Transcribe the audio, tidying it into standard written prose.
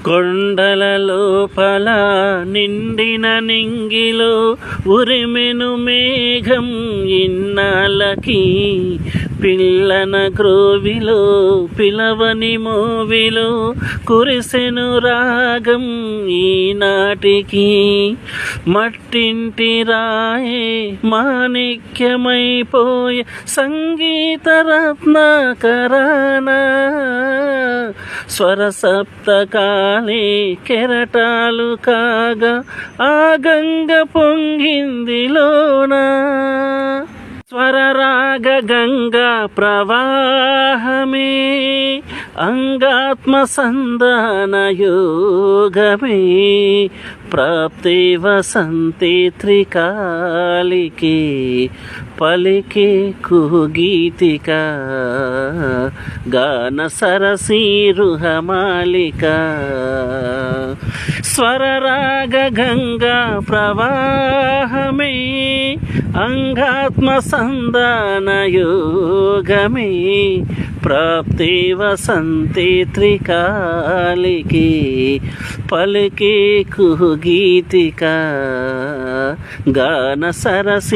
కొండల లోపల నిండిన నింగిలో ఉరిమెను మేఘం ఇన్నాళ్ళకి, పిల్లన గ్రోవిలో పిలవని మోవిలో కురిసెను రాగం ఈనాటికి. మట్టింటి రాయే మాణిక్యమైపోయే సంగీత రత్నాకరానా, స్వరసప్తకాలే కెరటాలు కాగా ఆ గంగ పొంగిందిలోనా. స్వరరాగ గంగా ప్రవాహమే అంగాత్మ సంధాన యోగమే, ప్రాప్తే వసంతే త్రికాలికే పలికే కుగీతిక, గాన సరసీరుహమాలిక. స్వరరాగ గంగా ప్రవాహమే అంగాత్మ సంధాన యోగమే, ప్రాప్తే వసంతే త్రికాలికే పలికే కుగీతిక, గాన సరసీరుహమాలిక.